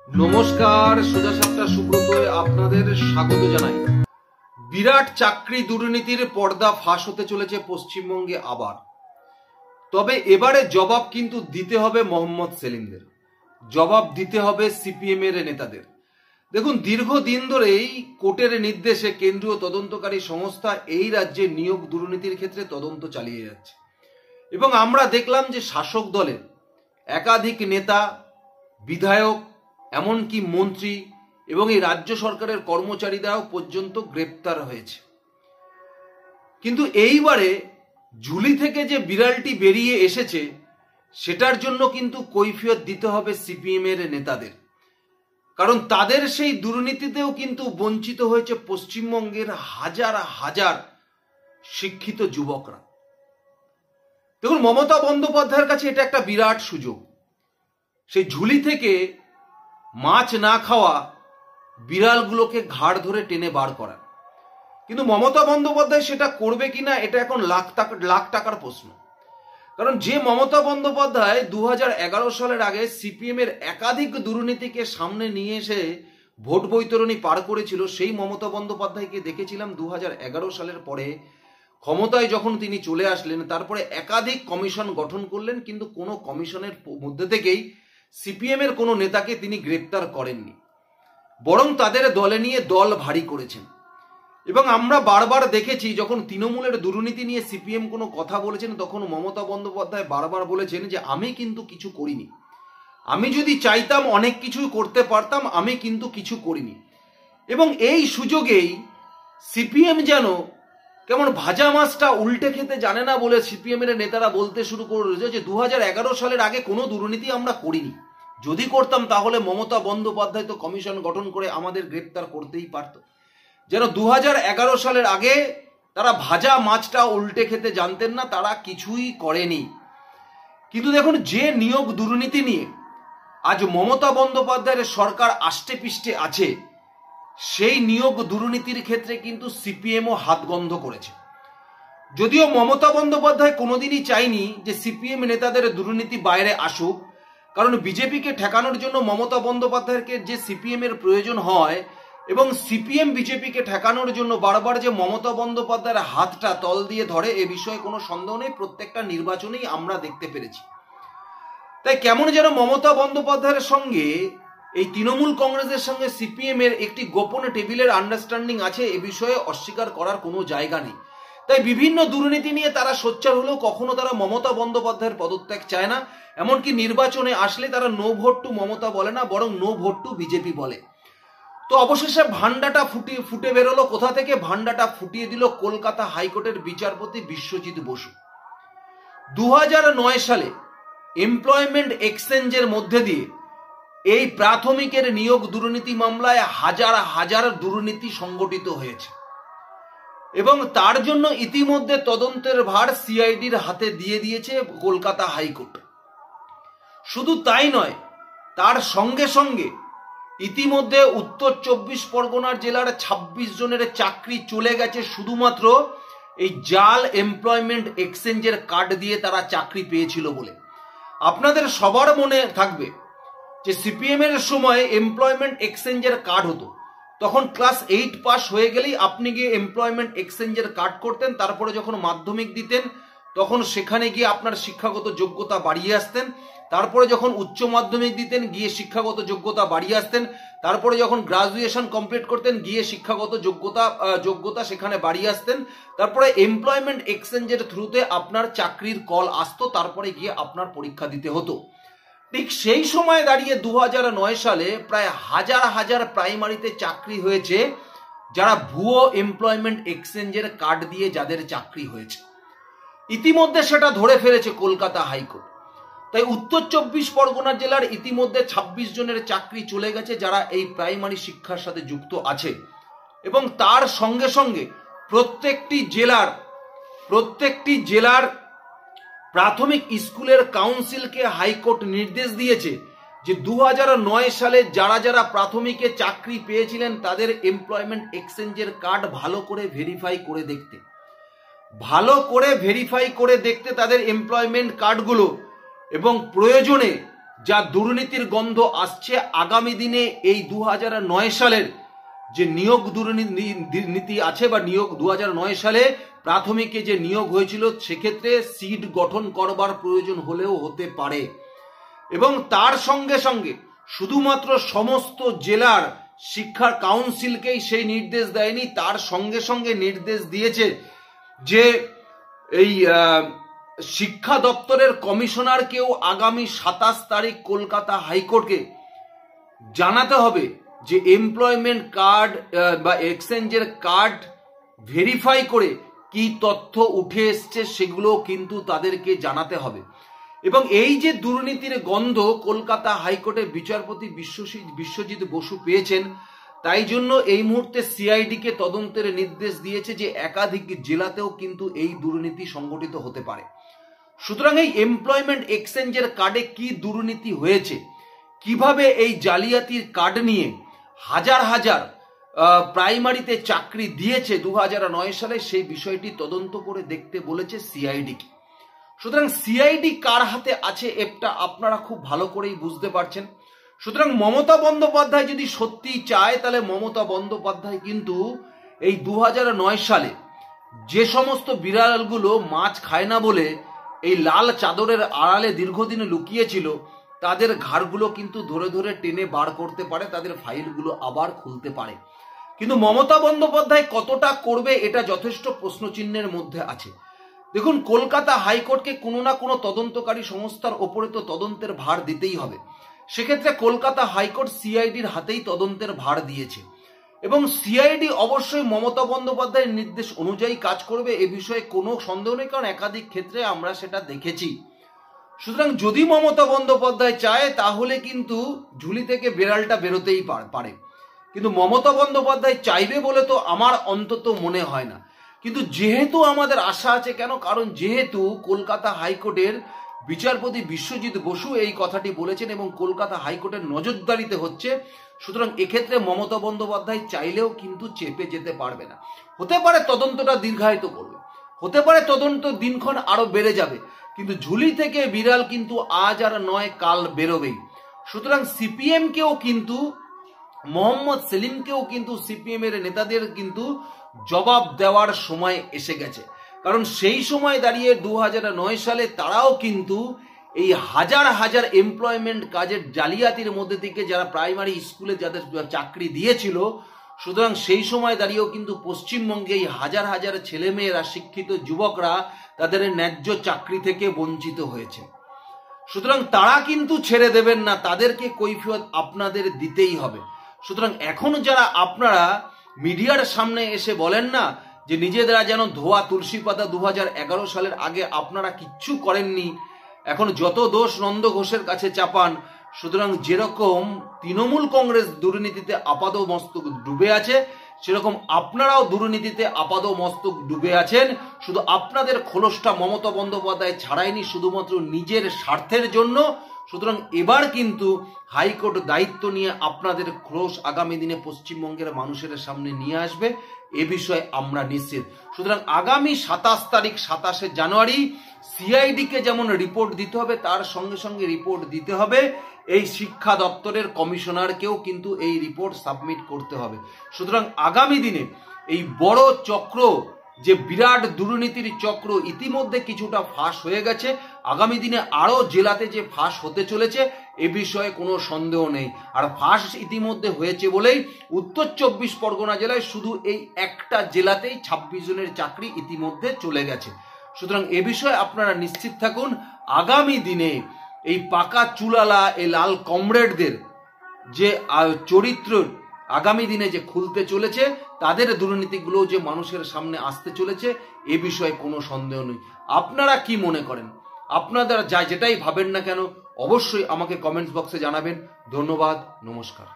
नमस्कार सोजा सातटा सुब्रत आपनादेर स्वागत जानाई। बिराट चाकरी दुर्नीतिर पर्दा फाँस होते चलेছে পশ্চিমবঙ্গে आबार। तबे एबारे जवाब किन्तु दिते हबे मोहम्मद सेलिमदेर, जवाब दिते हबे सीपीएम एर नेतादेर। देखुन दीर्घदिन धरेई कोर्टेर निर्देशे केंद्रीय तदन्तकारी संस्था এই রাজ্যে নিয়োগ দুর্নীতির ক্ষেত্রে তদন্ত চালিয়ে যাচ্ছে এবং আমরা দেখলাম যে শাসক দলের একাধিক নেতা, বিধায়ক, এমনকি মন্ত্রী এবং এই রাজ্য সরকারের কর্মচারীরাও পর্যন্ত গ্রেপ্তার হয়েছে। কিন্তু এইবারে ঝুলি থেকে যে বিড়ালটি বেরিয়ে এসেছে সেটার জন্য কিন্তু কৈফিয়ত দিতে হবে সিপিএম এর নেতাদের, কারণ তাদের সেই দুর্নীতিতেও কিন্তু বঞ্চিত হয়েছে পশ্চিমবঙ্গের হাজার হাজার শিক্ষিত যুবকরা। দেখুন, মমতা বন্দ্যোপাধ্যায়ের কাছে এটা একটা বিরাট সুযোগ, সেই ঝুলি থেকে মাছ না খাওয়া বিড়ালগুলোকে ঘাড় ধরে টেনে বার করা। কিন্তু মমতা বন্দ্যোপাধ্যায় সেটা করবে কিনা এটা এখন লাখ টাকার প্রশ্ন। কারণ যে মমতা বন্দ্যোপাধ্যায় 2011 সালের আগে সিপিএম এর একাধিক দুর্নীতিকে সামনে নিয়ে এসে ভোট বৈতরণী পার করেছিল, সেই মমতা বন্দ্যোপাধ্যায়কে দেখেছিলাম 2011 সালের পরে ক্ষমতায় যখন তিনি চলে আসলেন তারপরে একাধিক কমিশন গঠন করলেন, কিন্তু কোনো কমিশনের মধ্যে থেকেই সিপিএম এর কোনো নেতাকে তিনি গ্রেপ্তার করেননি, বরং তাদের দলে নিয়ে দল ভারী করেছেন। এবং আমরা বারবার দেখেছি যখন তৃণমূলের দুর্নীতি নিয়ে সিপিএম কোনো কথা বলেছেন তখন মমতা বন্দ্যোপাধ্যায় বারবার বলেছেন যে আমি কিন্তু কিছু করিনি, আমি যদি চাইতাম অনেক কিছু করতে পারতাম, আমি কিন্তু কিছু করিনি। এবং এই সুযোগেই সিপিএম যেন কেমন ভাজা মাছটা উল্টে খেতে জানে না বলে সিপিএম এর নেতারা বলতে শুরু করেছে যে 2011 সালের আগে কোনো দুর্নীতি আমরা করিনি, যদি করতাম তাহলে মমতা বন্দ্যোপাধ্যায় তো কমিশন গঠন করে আমাদের গ্রেপ্তার করতেই পারত। যেন 2011 সালের আগে তারা ভাজা মাছটা উল্টে খেতে জানতেন না, তারা কিছুই করেনি। কিন্তু দেখুন, যে নিয়োগ দুর্নীতি নিয়ে আজ মমতা বন্দ্যোপাধ্যায়ের সরকার আষ্টে পিষ্টে আছে, সেই নিয়োগ দুর্নীতির ক্ষেত্রে কিন্তু সিপিএমও হাত গন্ধ করেছে। যদিও মমতা বন্দ্যোপাধ্যায় কোনোদিনই চাইনি যে সিপিএম নেতাদের দুর্নীতি বাইরে আসুক, কারণ বিজেপিকে ঠেকানোর জন্য মমতা বন্দ্যোপাধ্যায়কে যে সিপিএম এর প্রয়োজন হয় এবং সিপিএম বিজেপিকে ঠেকানোর জন্য বারবার যে মমতা বন্দ্যোপাধ্যায়ের হাতটা তল দিয়ে ধরে, এ বিষয়ে কোনো সন্দেহ নেই, প্রত্যেকটা নির্বাচনেই আমরা দেখতে পেরেছি। তাই কেমন যেন মমতা বন্দ্যোপাধ্যায়ের সঙ্গে এই তৃণমূল কংগ্রেসের সঙ্গে সিপিএম এর একটি গোপন টেবিলের আন্ডারস্ট্যান্ডিং আছে, এ বিষয়ে অস্বীকার করার কোনো জায়গা নেই। তাই বিভিন্ন দুর্নীতি নিয়ে তারা সোচ্চার হলেও কখনো তারা মমতা বন্দ্যোপাধ্যায়ের পদত্যাগ চায় না। এমনকি নির্বাচনে আসলে তারা নো ভোট টু মমতা বলে না, বরং নো ভোট টু বিজেপি বলে। তো অবশেষে ভান্ডাটা ফুটে বেরোলো কোথা থেকে? ভান্ডাটা ফুটিয়ে দিল কলকাতা হাইকোর্টের বিচারপতি বিশ্বজিৎ বসু। 2009 সালে এমপ্লয়মেন্ট এক্সচেঞ্জের মধ্যে দিয়ে এই প্রাথমিকের নিয়োগ দুর্নীতি মামলায় হাজার হাজার দুর্নীতি সংগঠিত হয়েছে এবং তার জন্য ইতিমধ্যে তদন্তের ভার সিআইডির হাতে দিয়ে দিয়েছে কলকাতা হাইকোর্ট। শুধু তাই নয়, তার সঙ্গে সঙ্গে ইতিমধ্যে উত্তর 24 পরগনার জেলার 26 জনের চাকরি চলে গেছে শুধুমাত্র এই জাল এমপ্লয়মেন্ট এক্সচেঞ্জের কার্ড দিয়ে তারা চাকরি পেয়েছিল বলে। আপনাদের সবার মনে থাকবে যে সিপিএম এর সময় এমপ্লয়মেন্ট এক্সচেঞ্জের কার্ড হতো, তখন ক্লাস 8 পাস হয়ে গেলেই আপনি গিয়ে এমপ্লয়মেন্ট এক্সচেঞ্জের কার্ড করতেন, তারপরে যখন মাধ্যমিক দিতেন তখন সেখানে গিয়ে আপনার শিক্ষাগত যোগ্যতা বাড়িয়ে আসতেন, তারপরে যখন উচ্চ মাধ্যমিক দিতেন গিয়ে শিক্ষাগত যোগ্যতা বাড়িয়ে আসতেন, তারপরে যখন গ্রাজুয়েশন কমপ্লিট করতেন গিয়ে শিক্ষাগত যোগ্যতা সেখানে বাড়িয়ে আসতেন, তারপরে এমপ্লয়মেন্ট এক্সচেঞ্জের থ্রুতে আপনার চাকরির কল আসতো, তারপরে গিয়ে আপনার পরীক্ষা দিতে হতো। ঠিক সেই সময় দাঁড়িয়ে 2009 সালে প্রায় হাজার হাজার প্রাইমারিতে চাকরি হয়েছে যারা ভুয়ো এমপ্লয়মেন্ট এক্সচেঞ্জের কার্ড দিয়ে যাদের চাকরি হয়েছে। ইতিমধ্যে সেটা ধরে ফেলেছে কলকাতা হাইকোর্ট। তাই উত্তর 24 পরগনা জেলার ইতিমধ্যে 26 জনের চাকরি চলে গেছে যারা এই প্রাইমারি শিক্ষার সাথে যুক্ত আছে এবং তার সঙ্গে সঙ্গে প্রত্যেকটি জেলার প্রাথমিক স্কুলের কাউন্সিলকে হাইকোর্ট নির্দেশ দিয়েছে যে 2009 সালে যারা যারা প্রাথমিকে চাকরি পেয়েছিলেন তাদের এমপ্লয়মেন্ট এক্সচেঞ্জের কার্ড ভালো করে ভেরিফাই করে দেখতে তাদের এমপ্লয়মেন্ট কার্ডগুলো, এবং প্রয়োজনে যা দুর্নীতির গন্ধ আসছে, আগামী দিনে এই 2009 সালের যে নিয়োগ দুর্নীতি আছে বা নিয়োগ 2009 সালে প্রাথমিকে যে নিয়োগ হয়েছিল, সেক্ষেত্রে সিট গঠন করবার প্রয়োজন হলেও হতে পারে। এবং তার সঙ্গে সঙ্গে শুধুমাত্র সমস্ত জেলার শিক্ষা কাউন্সিলকেই সেই নির্দেশ দেয়নি, তার সঙ্গে সঙ্গে নির্দেশ দিয়েছে যে এই শিক্ষা দপ্তরের কমিশনারকেও আগামী 27 তারিখ কলকাতা হাইকোর্টকে জানাতে হবে যে এমপ্লয়মেন্ট কার্ড বা এক্সচেঞ্জের কার্ড ভেরিফাই করে কি তথ্য উঠে এসছে সেগুলো কিন্তু তাদেরকে জানাতে হবে। এবং এই যে দুর্নীতির গন্ধ কলকাতা হাইকোর্টের বিচারপতি বিশ্বজিৎ বসু পেয়েছেন, তাই জন্য এই মুহূর্তে সিআইডিকে তদন্তের নির্দেশ দিয়েছে যে একাধিক জেলাতেও কিন্তু এই দুর্নীতি সংগঠিত হতে পারে। সুতরাং এই এমপ্লয়মেন্ট এক্সচেঞ্জের কার্ডে কি দুর্নীতি হয়েছে, কিভাবে এই জালিয়াতির কার্ড নিয়ে হাজার হাজার প্রাইমারিতে চাকরি দিয়েছে 2009 সালে, সেই বিষয়টি তদন্ত করে দেখতে বলেছে সিআইডিকে। সুতরাং সিআইডি কার হাতে আছে এটা আপনারা খুব ভালো করেই বুঝতে পারছেন। সুতরাং মমতা বন্দ্যোপাধ্যায় যদি সত্যি চায়, তাহলে মমতা বন্দ্যোপাধ্যায় কিন্তু এই 2009 সালে যে সমস্ত বিড়ালগুলো মাছ খায় না বলে এই লাল চাদরের আড়ালে দীর্ঘদিন লুকিয়েছিল, তাদের ঘাড়গুলো কিন্তু ধরে ধরে টেনে বার করতে পারে, তাদের ফাইলগুলো আবার খুলতে পারে। কিন্তু মমতা বন্দ্যোপাধ্যায় কতটা করবে এটা যথেষ্ট প্রশ্নচিহ্নের মধ্যে আছে। দেখুন, কলকাতা হাইকোর্টকে কোনো না কোনো তদন্তকারী সংস্থার ওপরে তো তদন্তের ভার দিতেই হবে। সেক্ষেত্রে কলকাতা হাইকোর্ট সিআইডির হাতেই তদন্তের ভার দিয়েছে এবং সিআইডি অবশ্যই মমতা বন্দ্যোপাধ্যায়ের নির্দেশ অনুযায়ী কাজ করবে, এ বিষয়ে কোনো সন্দেহ নেই, কারণ একাধিক ক্ষেত্রে আমরা সেটা দেখেছি। সুতরাং যদি মমতা বন্দ্যোপাধ্যায় চায় তাহলে কিন্তু ঝুলি থেকে বেড়ালটা বেরোতেই পারে, কিন্তু মমতা বন্দ্যোপাধ্যায় চাইবে বলে তো আমার অন্তত মনে হয় না। কিন্তু যেহেতু আমাদের আশা আছে, কেন, কারণ যেহেতু কলকাতা হাইকোর্টের বিচারপতি বিশ্বজিৎ বসু এই কথাটি বলেছেন এবং কলকাতা হাইকোর্টের নজরদারিতে হচ্ছে, সুতরাং এক্ষেত্রে মমতা বন্দ্যোপাধ্যায় চাইলেও কিন্তু চেপে যেতে পারবে না। হতে পারে তদন্তটা দীর্ঘায়িত করবে, হতে পারে তদন্ত দিনক্ষণ আরো বেড়ে যাবে, কিন্তু ঝুলি থেকে বিড়াল কিন্তু আজ আর নয়, কাল বেরোবেই। সুতরাং সিপিএম কেও কিন্তু, মোহাম্মদ সেলিমকেও কিন্তু, সিপিএম এর নেতাদের কিন্তু জবাব দেওয়ার সময় এসে গেছে। কারণ সেই সময় দাঁড়িয়ে 2009 সালে তারাও কিন্তু এই হাজার হাজার এমপ্লয়মেন্ট কাজের জালিয়াতির মধ্যে থেকে যারা প্রাইমারি স্কুলে যাদের চাকরি দিয়েছিল, সুতরাং সেই সময় দাঁড়িয়েও কিন্তু পশ্চিমবঙ্গে এই হাজার হাজার ছেলেমেয়েরা, শিক্ষিত যুবকরা তাদের ন্যায্য চাকরি থেকে বঞ্চিত হয়েছে। সুতরাং তারা কিন্তু ছেড়ে দেবেন না, তাদেরকে কৈফিয়ত আপনাদের দিতেই হবে। সুতরাং এখন যারা আপনারা মিডিয়ার সামনে এসে বলেন না যে নিজেরা যেন ধোয়া তুলসী পাতা, 2011 সালের আগে আপনারা কিচ্ছু করেননি, এখন যত দোষ নন্দ ঘোষের কাছে চাপান, সুতরাং যেরকম তৃণমূল কংগ্রেস দুর্নীতিতে আপাদমস্তক ডুবে আছে, সেরকম আপনারাও দুর্নীতিতে আপাদমস্তক ডুবে আছেন। শুধু আপনাদের খোলসটা মমতা বন্দ্যোপাধ্যায় ছাড়াইনি শুধুমাত্র নিজের স্বার্থের জন্য। সুতরাং এবার কিন্তু হাইকোর্ট দায়িত্ব নিয়ে আপনাদের খোলস আগামী দিনে পশ্চিমবঙ্গের মানুষের সামনে নিয়ে আসবে, এ বিষয়ে আমরা নিশ্চিত। সুতরাং আগামী 27 জানুয়ারি সিআইডিকে যেমন রিপোর্ট দিতে হবে, তার সঙ্গে সঙ্গে রিপোর্ট দিতে হবে এই শিক্ষা দপ্তরের কমিশনারকেও কিন্তু এই রিপোর্ট সাবমিট করতে হবে। সুতরাং আগামী দিনে এই বড় চক্র, যে বিরাট দুর্নীতির চক্র ইতিমধ্যে কিছুটা ফাঁস হয়ে গেছে, আগামী দিনে আরো জেলাতে যে ফাঁস হতে চলেছে এ বিষয়ে কোনো সন্দেহ নেই। আর ফাঁস ইতিমধ্যে হয়েছে বলেই উত্তর 24 পরগনা জেলায় শুধু এই একটা জেলাতেই 26 জনের চাকরি ইতিমধ্যে চলে গেছে। সুতরাং এ বিষয়ে আপনারা নিশ্চিত থাকুন, আগামী দিনে এই পাকা চুলালা এই লাল কমরেডদের যে চরিত্র আগামী দিনে যে খুলতে চলেছে, তাদের দুর্নীতিগুলো যে মানুষের সামনে আসতে চলেছে, এ বিষয়ে কোনো সন্দেহ নেই। আপনারা কি মনে করেন? আপনারা যেটাই ভাবেন না কেন অবশ্যই আমাকে কমেন্টস বক্সে জানাবেন। ধন্যবাদ, নমস্কার।